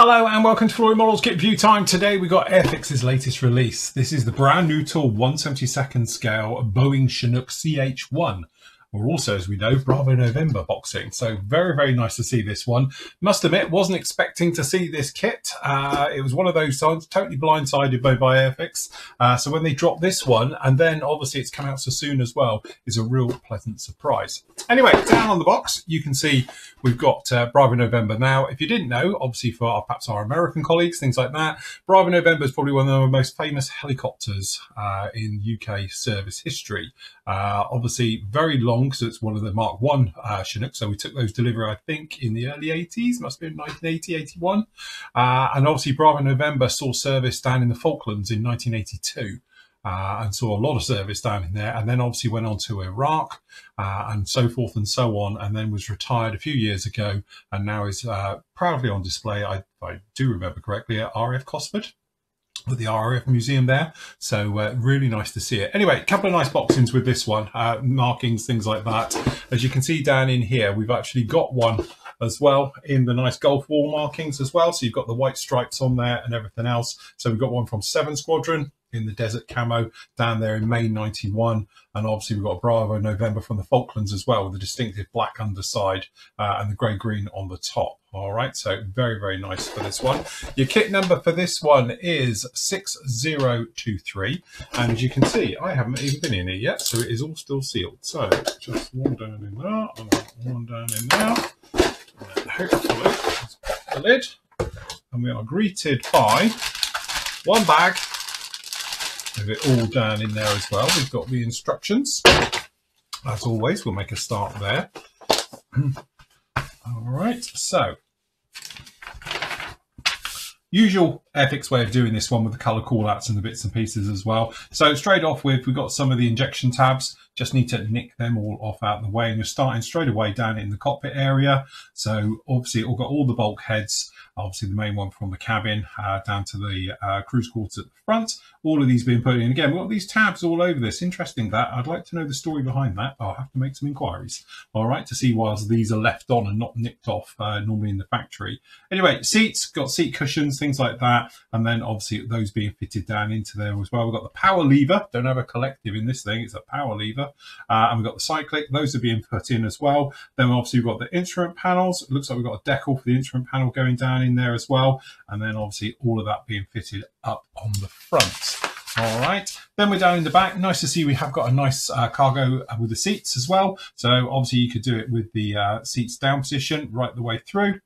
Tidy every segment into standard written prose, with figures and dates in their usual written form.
Hello and welcome to Floyd Models Kit View Time. Today we got Airfix's latest release. This is the brand new tool 1/72 scale Boeing Chinook CH1. Or also, as we know, Bravo November boxing. So very, very nice to see this one. Must admit, wasn't expecting to see this kit. It was one of those times, totally blindsided by Airfix. So when they dropped this one, and then obviously it's come out so soon as well, is a real pleasant surprise. Anyway, down on the box, you can see we've got Bravo November. Now, if you didn't know, obviously for perhaps our American colleagues, things like that, Bravo November is probably one of the most famous helicopters in UK service history. Obviously very long, because it's one of the Mark 1 Chinook. So we took those delivery, I think, in the early 80s, must have been 1980, 81. And obviously Bravo November saw service down in the Falklands in 1982. And saw a lot of service down in there, and then obviously went on to Iraq and so forth and so on, and then was retired a few years ago, and now is proudly on display, I do remember correctly, at RAF Cosford, with the RAF Museum there. So really nice to see it. Anyway, a couple of nice boxings with this one, markings, things like that. As you can see down in here, we've actually got one as well in the nice Gulf War markings as well. So you've got the white stripes on there and everything else. So we've got one from 7 Squadron in the desert camo down there in May 91, and obviously we've got Bravo November from the Falklands as well, with the distinctive black underside and the grey-green on the top. All right, so very, very nice for this one. Your kit number for this one is 6023, and as you can see, I haven't even been in here yet, so it is all still sealed. So just one down in there, and one down in there, and hopefully let's pop the lid, and we are greeted by one bag with it all down in there as well. We've got the instructions. As always, we'll make a start there. All right, so usual Airfix way of doing this one with the colour callouts and the bits and pieces as well. So straight off with, we've got some of the injection tabs. Just need to nick them all off out of the way, and you're starting straight away down in the cockpit area. So obviously we've got all the bulkheads, obviously the main one from the cabin down to the cruise quarters at the front. All of these being put in. Again, we've got these tabs all over this. Interesting that. I'd like to know the story behind that. I'll have to make some inquiries, all right, to see why these are left on and not nicked off normally in the factory. Anyway, seats, got seat cushions, things like that. And then obviously those being fitted down into there as well. We've got the power lever. Don't have a collective in this thing. It's a power lever. And we've got the cyclic. Those are being put in as well. Then obviously we've got the instrument panels. It looks like we've got a decal for the instrument panel going down in there as well. And then obviously all of that being fitted up on the front. All right, then we're down in the back. Nice to see we have got a nice cargo with the seats as well. So obviously you could do it with the seats down position right the way through.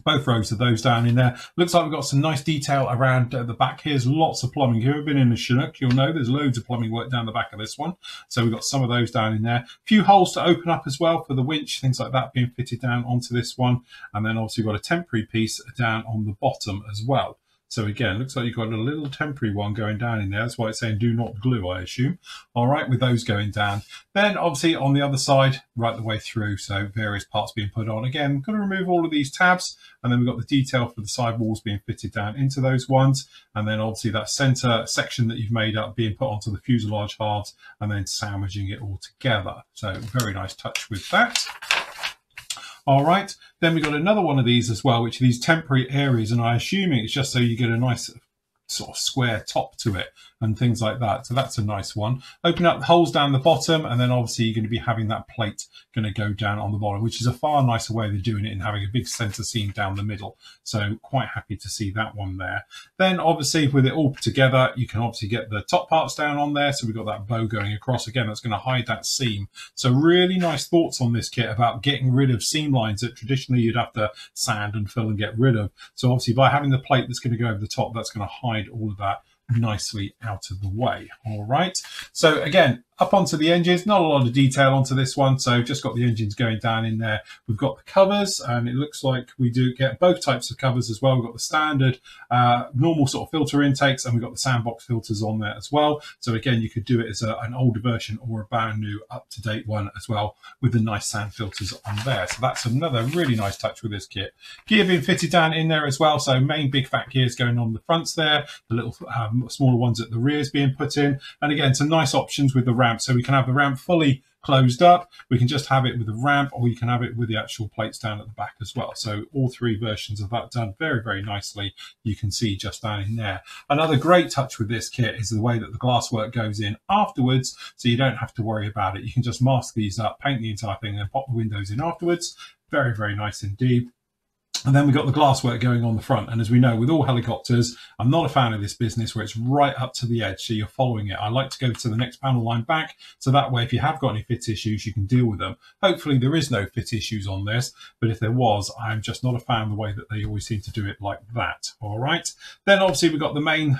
Both rows of those down in there. Looks like we've got some nice detail around the back here. There's lots of plumbing. If you've ever been in a Chinook, you'll know there's loads of plumbing work down the back of this one. So we've got some of those down in there. A few holes to open up as well for the winch, things like that being fitted down onto this one. And then obviously we've got a temporary piece down on the bottom as well. So again, looks like you've got a little temporary one going down in there. That's why it's saying do not glue, I assume. All right, with those going down. Then obviously on the other side, right the way through, so various parts being put on. Again, got to remove all of these tabs, and then we've got the detail for the side walls being fitted down into those ones. And then obviously that center section that you've made up being put onto the fuselage halves, and then sandwiching it all together. So very nice touch with that. All right, then we've got another one of these as well, which are these temporary areas, and I assume it's just so you get a nice sort of square top to it and things like that. So that's a nice one. Open up the holes down the bottom, and then obviously you're going to be having that plate going to go down on the bottom, which is a far nicer way of doing it and having a big center seam down the middle. So quite happy to see that one there. Then obviously with it all together, you can obviously get the top parts down on there. So we've got that bow going across. Again, that's going to hide that seam. So really nice thoughts on this kit about getting rid of seam lines that traditionally you'd have to sand and fill and get rid of. So obviously by having the plate that's going to go over the top, that's going to hide all of that nicely out of the way. All right, so again, up onto the engines, not a lot of detail onto this one, so just got the engines going down in there. We've got the covers, and it looks like we do get both types of covers as well. We've got the standard normal sort of filter intakes, and we've got the sandbox filters on there as well. So again, you could do it as an older version or a brand new up-to-date one as well, with the nice sand filters on there. So that's another really nice touch with this kit. Gear being fitted down in there as well, so main big fat gears going on the fronts there, the little smaller ones at the rears being put in, and again some nice options with the ramp. So we can have the ramp fully closed up. We can just have it with a ramp, or you can have it with the actual plates down at the back as well. So all three versions of that done very, very nicely. You can see just down in there. Another great touch with this kit is the way that the glasswork goes in afterwards, so you don't have to worry about it. You can just mask these up, paint the entire thing, and then pop the windows in afterwards. Very, very nice indeed. And then we've got the glasswork going on the front. And as we know, with all helicopters, I'm not a fan of this business where it's right up to the edge, so you're following it. I like to go to the next panel line back, so that way if you have got any fit issues, you can deal with them. Hopefully there is no fit issues on this, but if there was, I'm just not a fan of the way that they always seem to do it like that. All right. Then obviously we've got the main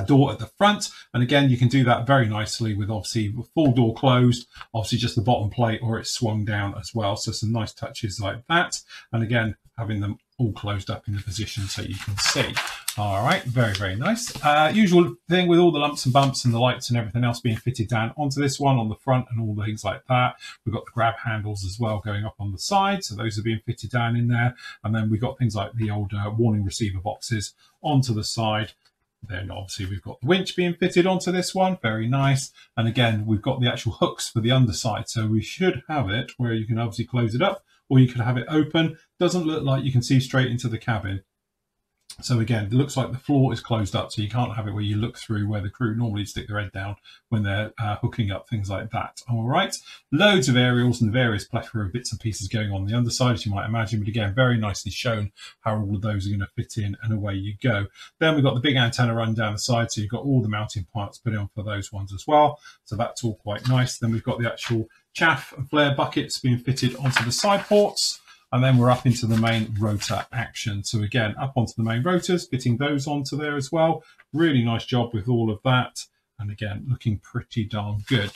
door at the front, and again you can do that very nicely with obviously full door closed, obviously just the bottom plate, or it's swung down as well, so some nice touches like that, and again having them all closed up in the position so you can see. All right, very, very nice. Usual thing with all the lumps and bumps and the lights and everything else being fitted down onto this one on the front and all the things like that. We've got the grab handles as well going up on the side, so those are being fitted down in there, and then we've got things like the old warning receiver boxes onto the side. Then obviously we've got the winch being fitted onto this one, very nice. And again, we've got the actual hooks for the underside. So we should have it where you can obviously close it up, or you could have it open. Doesn't look like you can see straight into the cabin. So again, it looks like the floor is closed up, so you can't have it where you look through where the crew normally stick their head down when they're hooking up, things like that. All right, loads of aerials and various plethora of bits and pieces going on the underside, as you might imagine, but again, very nicely shown how all of those are going to fit in, and away you go. Then we've got the big antenna run down the side, so you've got all the mounting parts put on for those ones as well. So that's all quite nice. Then we've got the actual chaff and flare buckets being fitted onto the side ports. And then we're up into the main rotor action. So again, up onto the main rotors, fitting those onto there as well. Really nice job with all of that. And again, looking pretty darn good.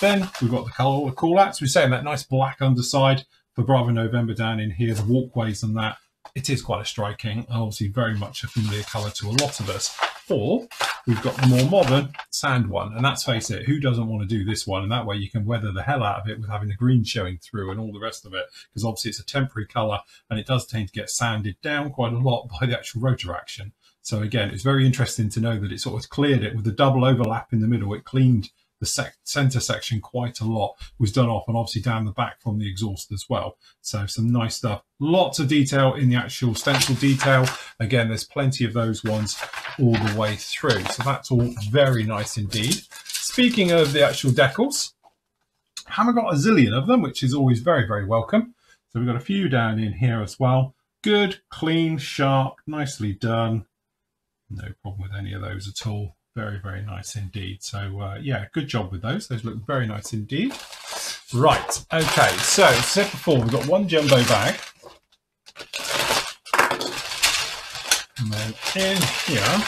Then we've got the colour call-outs. We're saying that nice black underside for Bravo November down in here, the walkways and that. It is quite a striking, obviously very much a familiar colour to a lot of us. Or we've got the more modern sand one, and let's face it, who doesn't want to do this one? And that way you can weather the hell out of it with having the green showing through and all the rest of it, because obviously it's a temporary colour and it does tend to get sanded down quite a lot by the actual rotor action. So again, it's very interesting to know that it sort of cleared it with the double overlap in the middle. It cleaned the centre section quite a lot, was done off, and obviously down the back from the exhaust as well. So some nice stuff. Lots of detail in the actual stencil detail. Again, there's plenty of those ones all the way through. So that's all very nice indeed. Speaking of the actual decals, haven't got a zillion of them, which is always very, very welcome. So we've got a few down in here as well. Good, clean, sharp, nicely done. No problem with any of those at all. Very, very nice indeed. So yeah, good job with those. Those look very nice indeed. Right, okay, so as I said before, we've got one jumbo bag. And then in here,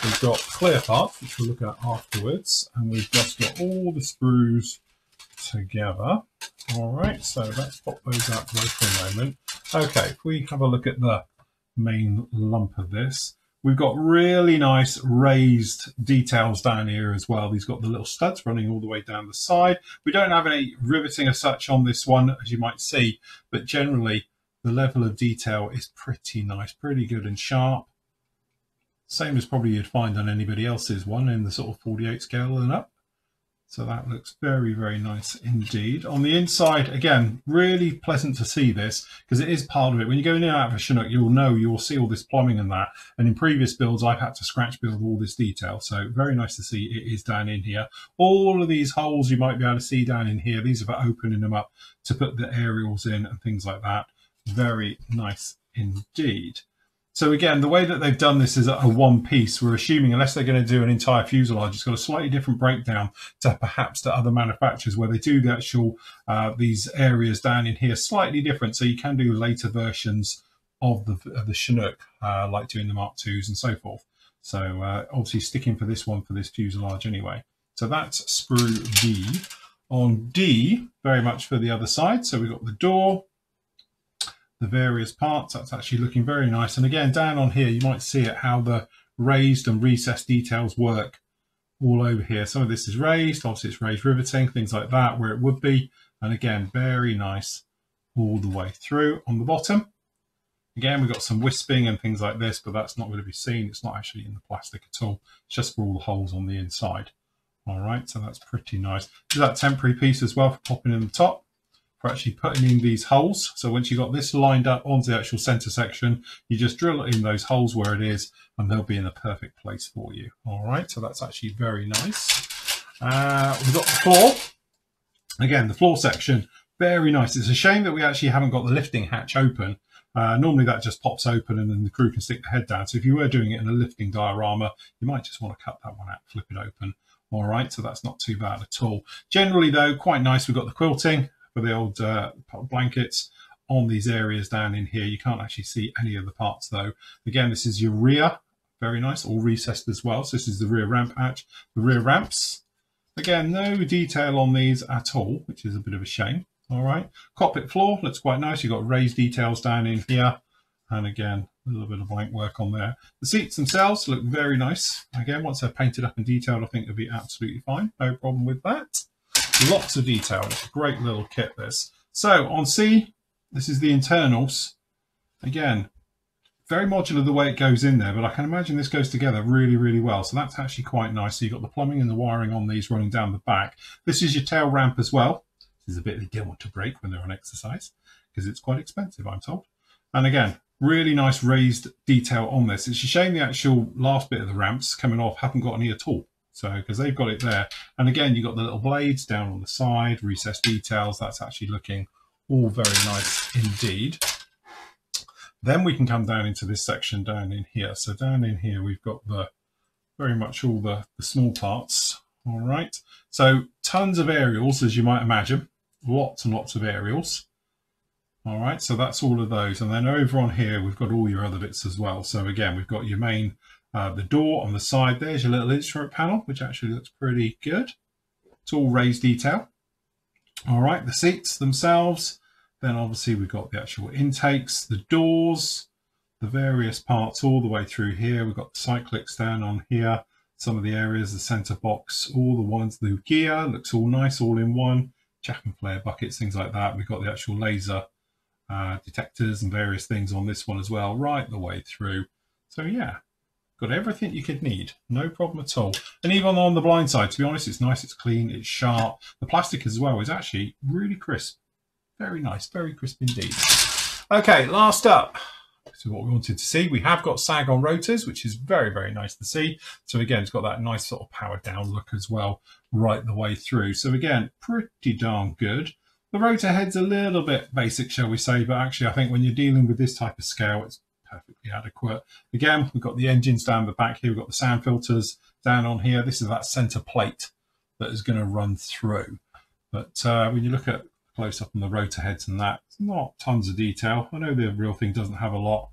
we've got clear parts, which we'll look at afterwards. And we've just got all the screws together. All right, so let's pop those out the way for a moment. Okay, if we have a look at the main lump of this, we've got really nice raised details down here as well. These got the little studs running all the way down the side. We don't have any riveting as such on this one, as you might see, but generally the level of detail is pretty nice, pretty good and sharp. Same as probably you'd find on anybody else's one in the sort of 48 scale and up. So that looks very, very nice indeed. On the inside, again, really pleasant to see this, because it is part of it. When you go in and out of a Chinook, you'll see all this plumbing and that. And in previous builds, I've had to scratch build all this detail. So very nice to see it is down in here. All of these holes you might be able to see down in here, these are for opening them up to put the aerials in and things like that. Very nice indeed. So again, the way that they've done this is a one piece. We're assuming, unless they're going to do an entire fuselage, it's got a slightly different breakdown to perhaps to other manufacturers where they do the actual, these areas down in here slightly different. So you can do later versions of the Chinook, like doing the Mark IIs and so forth. So obviously sticking for this one for this fuselage anyway. So that's sprue B. On D, very much for the other side. So we've got the door, the various parts. That's actually looking very nice. And again, down on here, you might see it, how the raised and recessed details work all over here. Some of this is raised, obviously it's raised riveting, things like that, where it would be. And again, very nice all the way through. On the bottom, again, we've got some wisping and things like this, but that's not going to be seen. It's not actually in the plastic at all. It's just for all the holes on the inside. All right, so that's pretty nice. There's that temporary piece as well for popping in the top, for actually putting in these holes. So once you've got this lined up onto the actual center section, you just drill it in those holes where it is, and they'll be in a perfect place for you. All right, so that's actually very nice. We've got the floor. Again, the floor section, very nice. It's a shame that we actually haven't got the lifting hatch open. Normally that just pops open and then the crew can stick the head down. So if you were doing it in a lifting diorama, you might just want to cut that one out, flip it open. All right, so that's not too bad at all. Generally though, quite nice. We've got the quilting for the old blankets on these areas down in here. You can't actually see any of the parts though. Again, this is your rear, very nice, all recessed as well. So this is the rear ramp hatch, the rear ramps. Again, no detail on these at all, which is a bit of a shame. All right, cockpit floor looks quite nice. You've got raised details down in here. And again, a little bit of blank work on there. The seats themselves look very nice. Again, once they're painted up and detailed, I think they'll be absolutely fine. No problem with that. Lots of detail. It's a great little kit, this. So on C, this is the internals. Again, very modular the way it goes in there, but I can imagine this goes together really, really well. So that's actually quite nice. So you've got the plumbing and the wiring on these running down the back. This is your tail ramp as well. This is a bit they don't want to break when they're on exercise because it's quite expensive, I'm told. And again, really nice raised detail on this. It's a shame the actual last bit of the ramps coming off haven't got any at all. So, because they've got it there. And again, you've got the little blades down on the side, recessed details. That's actually looking all very nice indeed. Then we can come down into this section down in here. So down in here, we've got the very much all the small parts. All right. So tons of aerials, as you might imagine. Lots and lots of aerials. All right. So that's all of those. And then over on here, we've got all your other bits as well. So again, we've got your main, the door on the side. There's your little instrument panel, which actually looks pretty good. It's all raised detail. All right. The seats themselves. Then obviously we've got the actual intakes, the doors, the various parts all the way through here. We've got the cyclics down on here, some of the areas, the center box, all the ones, the gear looks all nice, all in one. Jack and flare buckets, things like that. We've got the actual laser detectors and various things on this one as well, right the way through. So yeah, got everything you could need, no problem at all. And even on the blind side, to be honest, it's nice, it's clean, it's sharp. The plastic as well is actually really crisp. Very nice, very crisp indeed. Okay, last up. So what we wanted to see, we have got sag on rotors, which is very, very nice to see. So again, it's got that nice sort of powered down look as well, right the way through. So again, pretty darn good. The rotor head's a little bit basic, shall we say, but actually I think when you're dealing with this type of scale, it's perfectly adequate. Again, we've got the engines down the back here, we've got the sound filters down on here. This is that center plate that is going to run through. But when you look at close up on the rotor heads and that, it's not tons of detail. I know the real thing doesn't have a lot,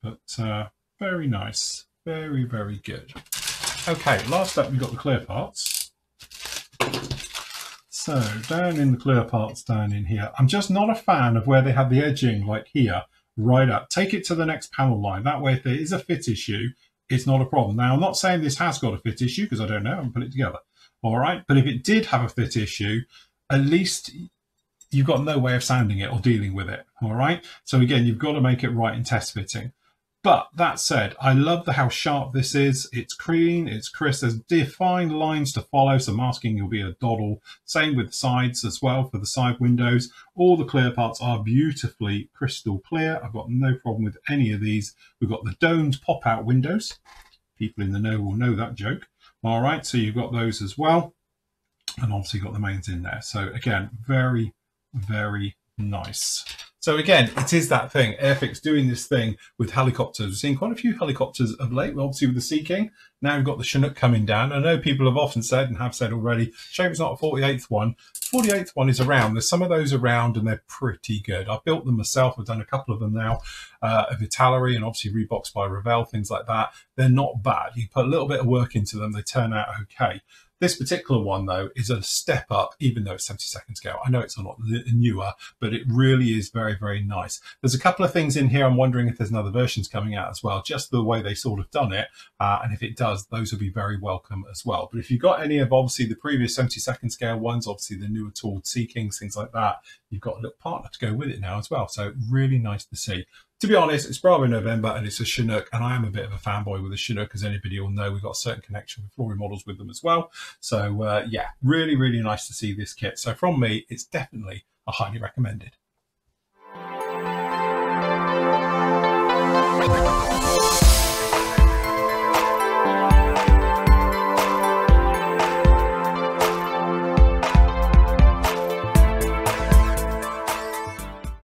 but very nice, very, very good. Okay, last up we've got the clear parts. So down in the clear parts down in here, I'm just not a fan of where they have the edging like here, right up. Take it to the next panel line. That way if there is a fit issue, it's not a problem. Now I'm not saying this has got a fit issue because I don't know, I haven't put it together. All right, but if it did have a fit issue, at least you've got no way of sounding it or dealing with it. All right. So again, you've got to make it right in test fitting. But that said, I love how sharp this is. It's clean, it's crisp. There's defined lines to follow. So masking will be a doddle. Same with sides as well for the side windows. All the clear parts are beautifully crystal clear. I've got no problem with any of these. We've got the domed pop-out windows. People in the know will know that joke. All right. So you've got those as well. And obviously got the mains in there. So again, very, very nice. So again, it is that thing, Airfix doing this thing with helicopters. We've seen quite a few helicopters of late, obviously with the Sea King. Now we've got the Chinook coming down. I know people have often said and have said already, shame it's not a 48th one. 48th one is around. There's some of those around and they're pretty good. I've built them myself. I've done a couple of them now, of Italeri and obviously Reboxed by Revell, things like that. They're not bad. You put a little bit of work into them, they turn out okay. This particular one, though, is a step up, even though it's 72nd scale. I know it's a lot newer, but it really is very, very nice. There's a couple of things in here. I'm wondering if there's another versions coming out as well, just the way they sort of done it. And if it does, those will be very welcome as well. But if you've got any of, obviously, the previous 72nd scale ones, obviously the newer tooled Sea Kings, things like that, you've got a little partner to go with it now as well. So really nice to see. To be honest, it's Bravo November and it's a Chinook, and I am a bit of a fanboy with a Chinook, as anybody will know. We've got a certain connection with flooring models with them as well. So yeah, really, really nice to see this kit. So from me, it's definitely a highly recommended.